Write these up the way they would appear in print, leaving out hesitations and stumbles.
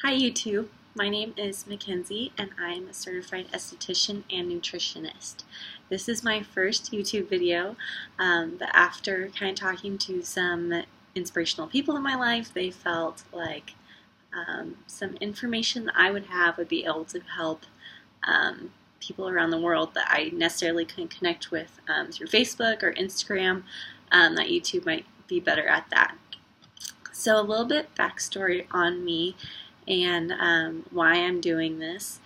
Hi YouTube, my name is Mackenzie and I am a certified esthetician and nutritionist. This is my first YouTube video, but after kind of talking to some inspirational people in my life, they felt like some information that I would have would be able to help people around the world that I necessarily couldn't connect with through Facebook or Instagram, that YouTube might be better at that. So a little bit backstory on me and why I'm doing this.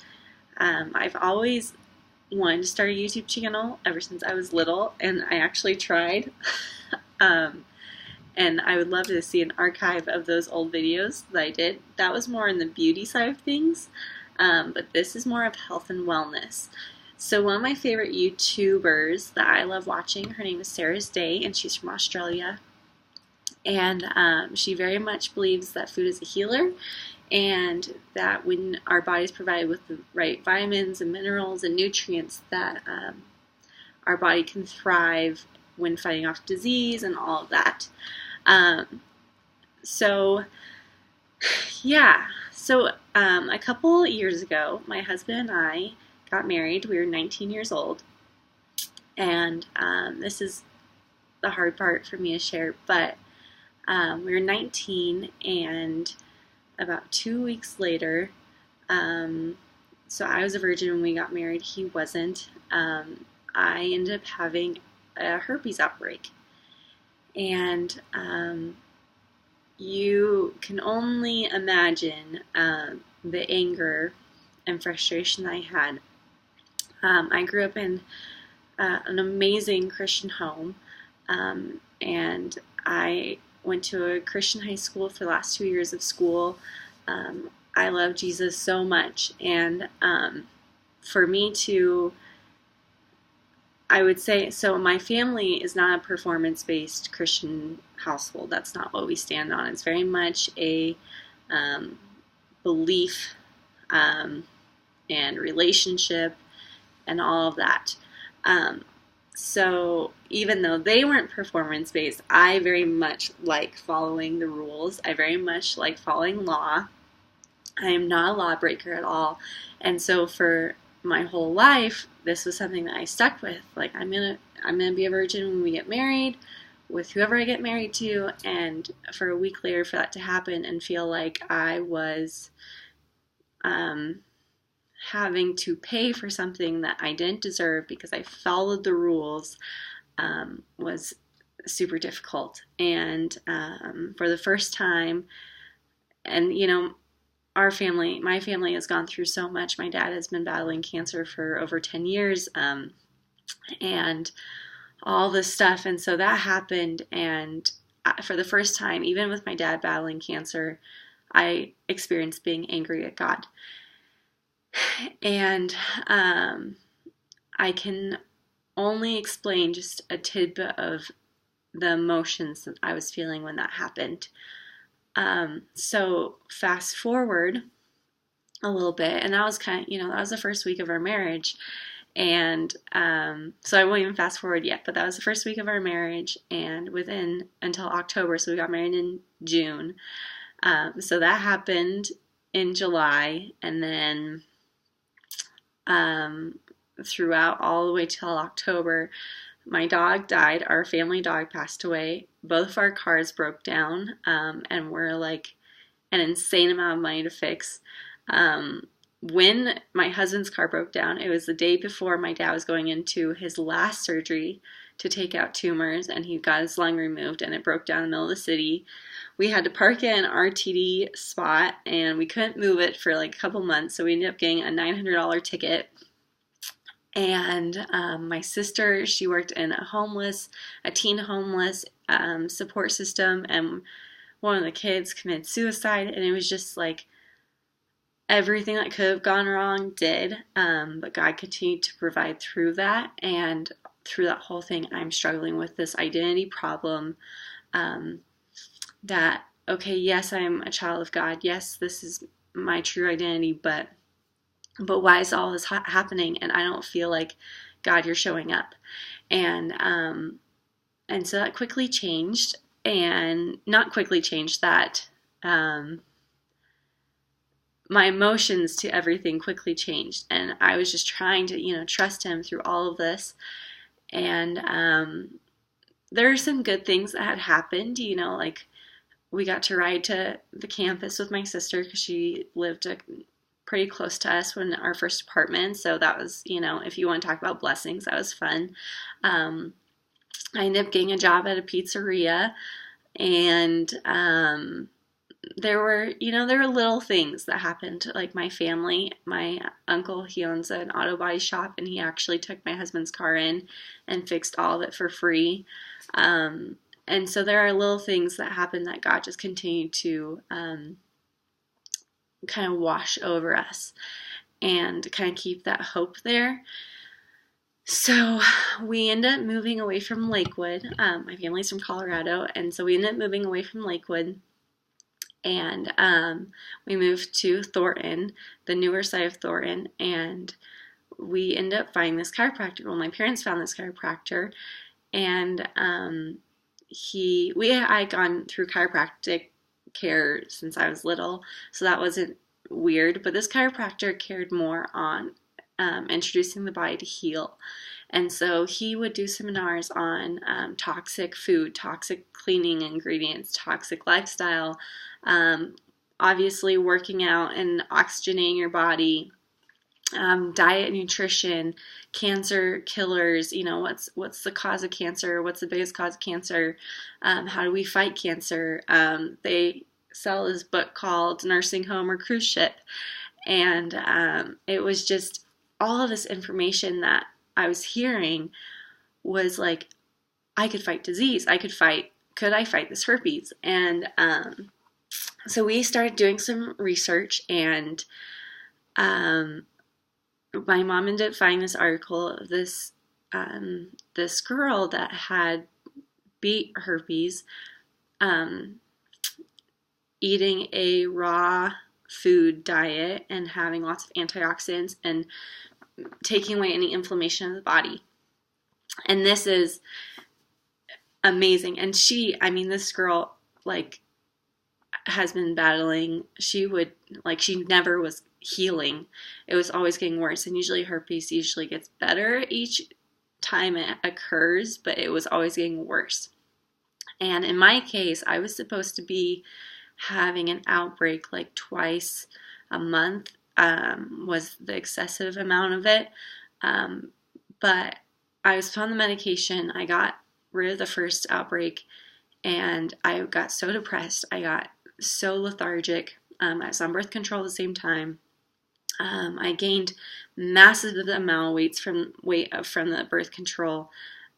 I've always wanted to start a YouTube channel ever since I was little, and I actually tried. And I would love to see an archive of those old videos that I did. That was more in the beauty side of things, but this is more of health and wellness. So one of my favorite YouTubers that I love watching, her name is Sarah Day, and she's from Australia. And she very much believes that food is a healer, and that when our body is provided with the right vitamins and minerals and nutrients, that our body can thrive when fighting off disease and all of that. So a couple years ago, my husband and I got married. We were 19 years old, and this is the hard part for me to share, but we were 19, and about 2 weeks later, so I was a virgin when we got married, he wasn't. I ended up having a herpes outbreak. And you can only imagine the anger and frustration I had. I grew up in an amazing Christian home, and I went to a Christian high school for the last 2 years of school. I love Jesus so much, and for me to, I would say, so my family is not a performance-based Christian household. That's not what we stand on. It's very much a belief and relationship and all of that. So even though they weren't performance-based, I very much like following the rules. I very much like following law. I am not a lawbreaker at all. And so for my whole life, this was something that I stuck with. Like, I'm gonna be a virgin when we get married, with whoever I get married to, and for a week later for that to happen and feel like I was having to pay for something that I didn't deserve because I followed the rules, was super difficult. And for the first time, and my family has gone through so much. My dad has been battling cancer for over 10 years, and all this stuff. And so that happened, and for the first time, even with my dad battling cancer, I experienced being angry at God. And I can only explain just a tidbit of the emotions that I was feeling when that happened. So fast forward a little bit, and that was that was the first week of our marriage. And so I won't even fast forward yet, but that was the first week of our marriage, and until October, so we got married in June. So that happened in July, and then throughout all the way till October, my dog died. Our family dog passed away. Both of our cars broke down, and were like an insane amount of money to fix. When my husband's car broke down, it was the day before my dad was going into his last surgery to take out tumors, and he got his lung removed, and it broke down in the middle of the city. We had to park it in an RTD spot, and we couldn't move it for like a couple months, so we ended up getting a $900 ticket. And my sister, she worked in a teen homeless support system, and one of the kids committed suicide, and it was just like everything that could have gone wrong did, but God continued to provide through that. And through that whole thing, I'm struggling with this identity problem, that, okay, yes, I'm a child of God, yes, this is my true identity, but why is all this happening, and I don't feel like, God, you're showing up? And so that quickly changed, and not quickly changed, that my emotions to everything quickly changed, and I was just trying to, trust him through all of this. And there are some good things that had happened, like we got to ride to the campus with my sister because she lived pretty close to us when our first apartment. So that was, if you want to talk about blessings, that was fun. I ended up getting a job at a pizzeria, and there were little things that happened. Like my family, my uncle, he owns an auto body shop, and he actually took my husband's car in and fixed all of it for free. And so there are little things that happen that God just continued to kind of wash over us and kind of keep that hope there. So we ended up moving away from Lakewood. My family's from Colorado, and so we ended up moving away from Lakewood. And we moved to Thornton, the newer side of Thornton, and we ended up finding this chiropractor. Well, my parents found this chiropractor, and I had gone through chiropractic care since I was little, so that wasn't weird. But this chiropractor cared more on introducing the body to heal. And so he would do seminars on toxic food, toxic cleaning ingredients, toxic lifestyle, obviously working out and oxygenating your body, diet, nutrition, cancer killers, what's the cause of cancer, what's the biggest cause of cancer, how do we fight cancer. They sell this book called Nursing Home or Cruise Ship, and it was just all of this information that I was hearing was like, I could fight disease. Could I fight this herpes? And so we started doing some research, and my mom ended up finding this article of this girl that had beat herpes, eating a raw food diet and having lots of antioxidants and taking away any inflammation in the body. And this is amazing. And this girl, has been battling. She never was healing. It was always getting worse. And usually herpes gets better each time it occurs, but it was always getting worse. And in my case, I was supposed to be having an outbreak twice a month, was the excessive amount of it. But I was put on the medication. I got rid of the first outbreak, and I got so depressed. I got so lethargic. I was on birth control at the same time. I gained massive amount of weight from the birth control.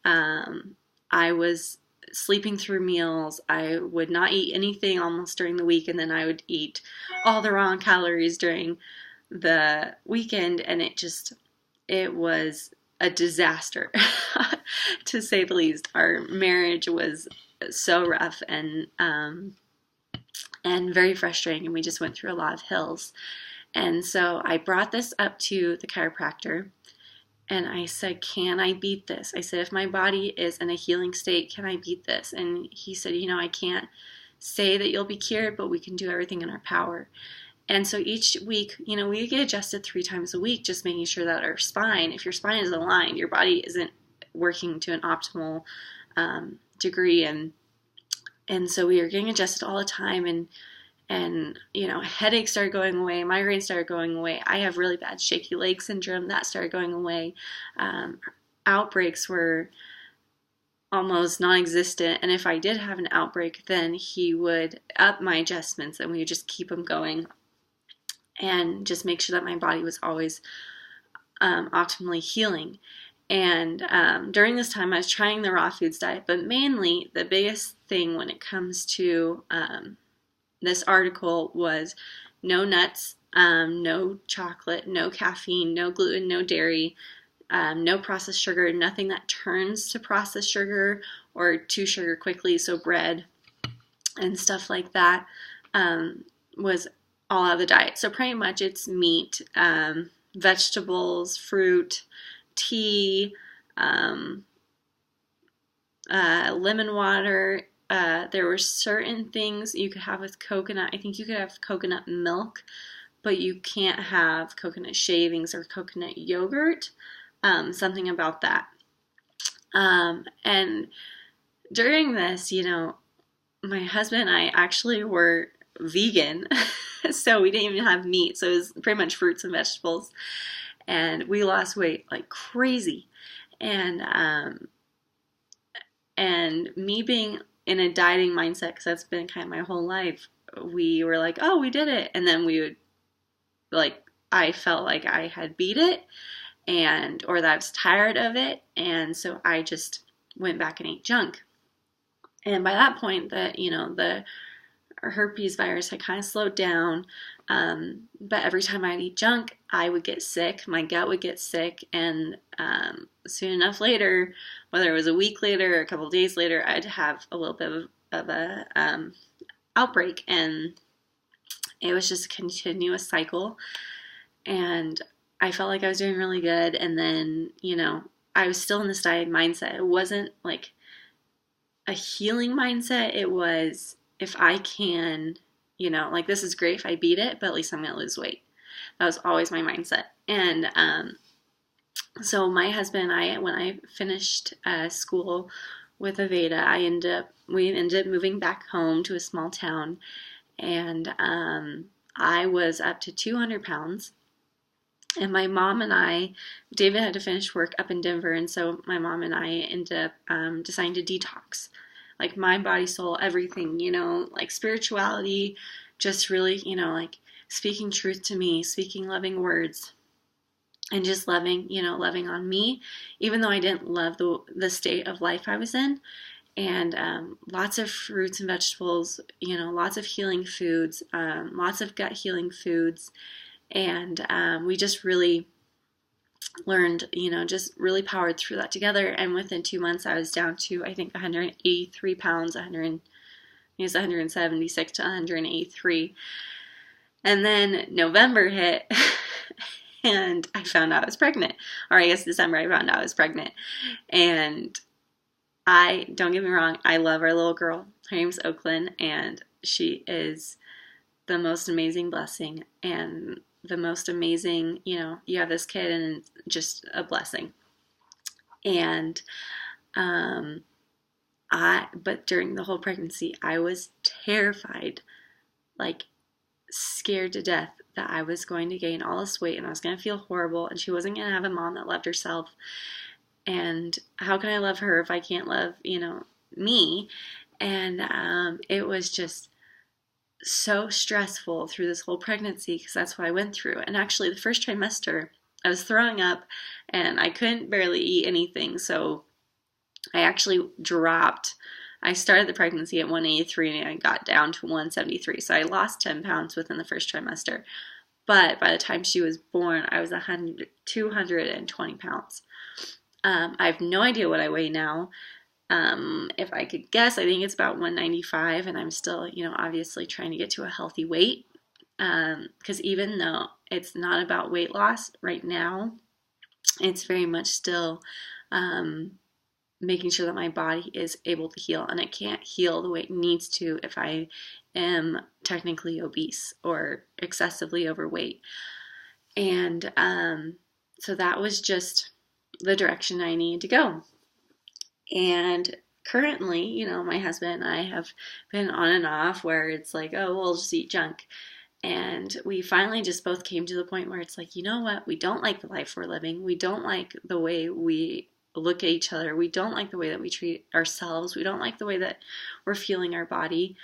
I was sleeping through meals. I would not eat anything almost during the week, and then I would eat all the wrong calories during the weekend, and it was a disaster to say the least. Our marriage was so rough and very frustrating, and we just went through a lot of hills. And so I brought this up to the chiropractor, and I said, can I beat this? I said, if my body is in a healing state, can I beat this? And he said, I can't say that you'll be cured, but we can do everything in our power. And so each week, we get adjusted 3 times a week, just making sure that our spine, if your spine is aligned, your body isn't working to an optimal degree. And so we were getting adjusted all the time, and headaches started going away, migraines started going away. I have really bad shaky leg syndrome, that started going away. Outbreaks were almost non-existent, and if I did have an outbreak, then he would up my adjustments, and we would just keep them going and just make sure that my body was always optimally healing. And during this time, I was trying the raw foods diet, but mainly the biggest thing when it comes to this article was no nuts, no chocolate, no caffeine, no gluten, no dairy, no processed sugar, nothing that turns to processed sugar or to sugar quickly, so bread and stuff like that was all out of the diet. So pretty much it's meat, vegetables, fruit, tea, lemon water, there were certain things you could have with coconut. I think you could have coconut milk, but you can't have coconut shavings or coconut yogurt. Something about that. And during this, my husband and I actually were vegan, so we didn't even have meat. So it was pretty much fruits and vegetables, and we lost weight like crazy. And me being in a dieting mindset, because that's been kind of my whole life, we were like, oh, we did it. And then we would, like, I felt like I had beat it, or that I was tired of it. And so I just went back and ate junk. And by that point, the herpes virus had kind of slowed down. But every time I'd eat junk, I would get sick. My gut would get sick. And soon enough later, whether it was a week later or a couple of days later, I'd have a little bit of a outbreak. And it was just a continuous cycle. And I felt like I was doing really good. And then, I was still in this dieting mindset. It wasn't like a healing mindset. It was, if I can, like, this is great if I beat it, but at least I'm going to lose weight. That was always my mindset. And so my husband and I, when I finished school with Aveda, we ended up moving back home to a small town. And I was up to 200 pounds. And my mom and I, David had to finish work up in Denver, and so my mom and I ended up deciding to detox. Like, mind, body, soul, everything, like spirituality, just really, like speaking truth to me, speaking loving words, and just loving on me, even though I didn't love the state of life I was in. And lots of fruits and vegetables, lots of healing foods, lots of gut healing foods. And we just really learned, just really powered through that together. And within 2 months, I was down to, I think, 183 pounds, 176 to 183. And then November hit, and I found out I was pregnant. Or I guess December, I found out I was pregnant. And don't get me wrong, I love our little girl. Her name's Oakland, and she is the most amazing blessing, and the most amazing, you have this kid, and it's just a blessing. And but during the whole pregnancy, I was terrified, like scared to death that I was going to gain all this weight and I was going to feel horrible, and she wasn't going to have a mom that loved herself. And how can I love her if I can't love, me? And it was just so stressful through this whole pregnancy, because that's what I went through. And actually, the first trimester, I was throwing up and I couldn't barely eat anything. So I actually dropped. I started the pregnancy at 183 and I got down to 173. So I lost 10 pounds within the first trimester. But by the time she was born, I was 220 pounds. I have no idea what I weigh now. If I could guess, I think it's about 195, and I'm still, obviously trying to get to a healthy weight. Because even though it's not about weight loss right now, it's very much still making sure that my body is able to heal, and it can't heal the way it needs to if I am technically obese or excessively overweight. And so that was just the direction I needed to go. And currently, my husband and I have been on and off where it's like, oh, we'll just eat junk. And we finally just both came to the point where it's like, you know what? We don't like the life we're living. We don't like the way we look at each other. We don't like the way that we treat ourselves. We don't like the way that we're feeling our body.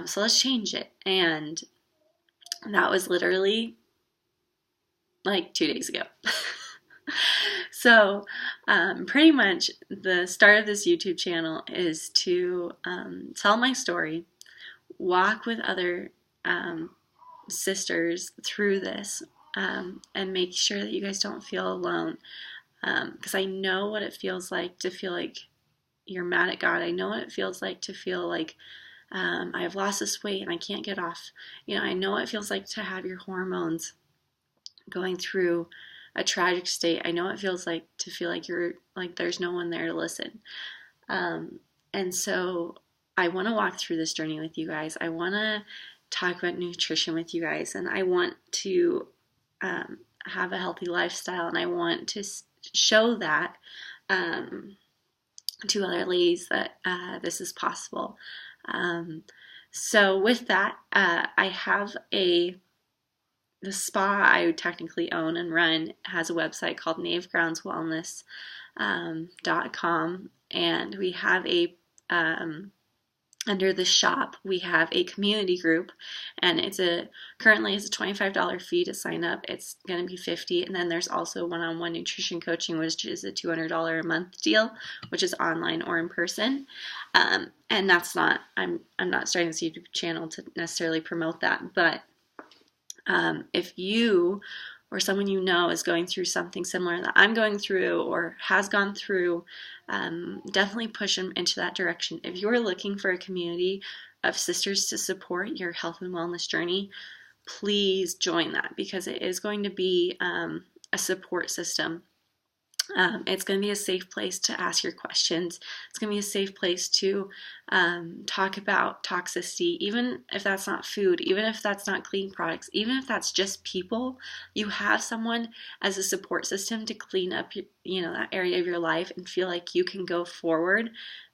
So let's change it. And that was literally like 2 days ago. So pretty much the start of this YouTube channel is to tell my story, walk with other sisters through this, and make sure that you guys don't feel alone. Because I know what it feels like to feel like you're mad at God. I know what it feels like to feel like I've lost this weight and I can't get off. I know what it feels like to have your hormones going through a tragic state. I know what it feels like to feel like you're like there's no one there to listen. And so I want to walk through this journey with you guys. I want to talk about nutrition with you guys, and I want to have a healthy lifestyle, and I want to show that to other ladies that this is possible. So with that, I have the spa I technically own and run has a website called navegroundswellness.com, and we have a under the shop, we have a community group, and currently it's a $25 fee to sign up. It's going to be $50, and then there's also one-on-one nutrition coaching, which is a $200 a month deal, which is online or in person. And that's not, I'm not starting this YouTube channel to necessarily promote that, but if you or someone you know is going through something similar that I'm going through or has gone through, definitely push them into that direction. If you're looking for a community of sisters to support your health and wellness journey, please join that, because it is going to be a support system. It's going to be a safe place to ask your questions. It's going to be a safe place to talk about toxicity, even if that's not food, even if that's not clean products, even if that's just people. You have someone as a support system to clean up, that area of your life and feel like you can go forward,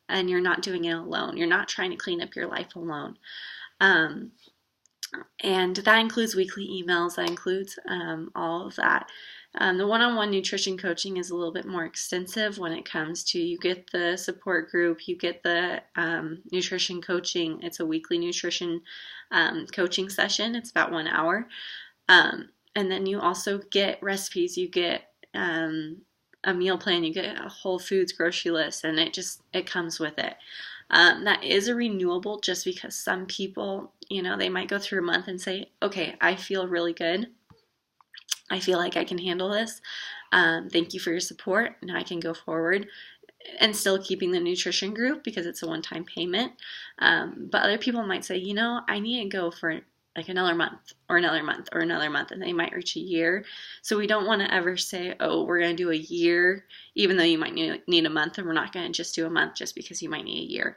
and you're not doing it alone. You're not trying to clean up your life alone. And that includes weekly emails. That includes all of that. The one-on-one nutrition coaching is a little bit more extensive when it comes to, you get the support group, you get the nutrition coaching. It's a weekly nutrition coaching session. It's about 1 hour. And then you also get recipes, you get a meal plan, you get a whole foods grocery list, and it comes with it. That is a renewable, just because some people, they might go through a month and say, okay, I feel really good. I feel like I can handle this. Thank you for your support. Now I can go forward, and still keeping the nutrition group because it's a one-time payment. But other people might say, I need to go for like another month or another month or another month, and they might reach a year. So we don't want to ever say, oh, we're going to do a year, even though you might need a month, and we're not going to just do a month just because you might need a year.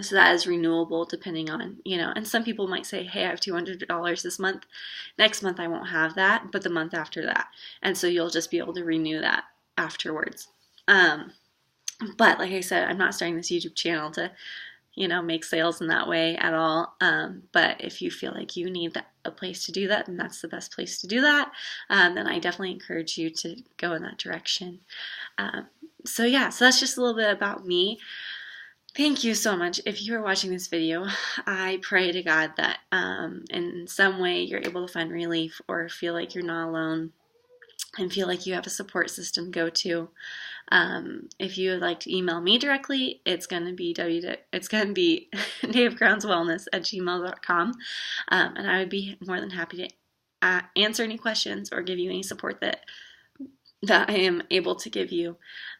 So that is renewable depending on, and some people might say, hey, I have $200 this month. Next month I won't have that, but the month after that. And so you'll just be able to renew that afterwards. But like I said, I'm not starting this YouTube channel to, make sales in that way at all. But if you feel like you need a place to do that, then that's the best place to do that. Then I definitely encourage you to go in that direction. So that's just a little bit about me. Thank you so much. If you are watching this video, I pray to God that in some way you're able to find relief, or feel like you're not alone, and feel like you have a support system to go to. If you would like to email me directly, it's going to be navegroundswellness@gmail.com, and I would be more than happy to answer any questions or give you any support that I am able to give you.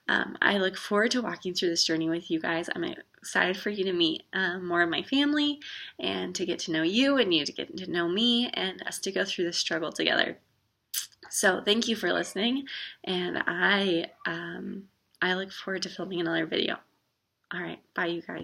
I look forward to walking through this journey with you guys. I'm excited for you to meet more of my family, and to get to know you, and you to get to know me, and us to go through this struggle together. So thank you for listening, and I look forward to filming another video. All right, bye you guys.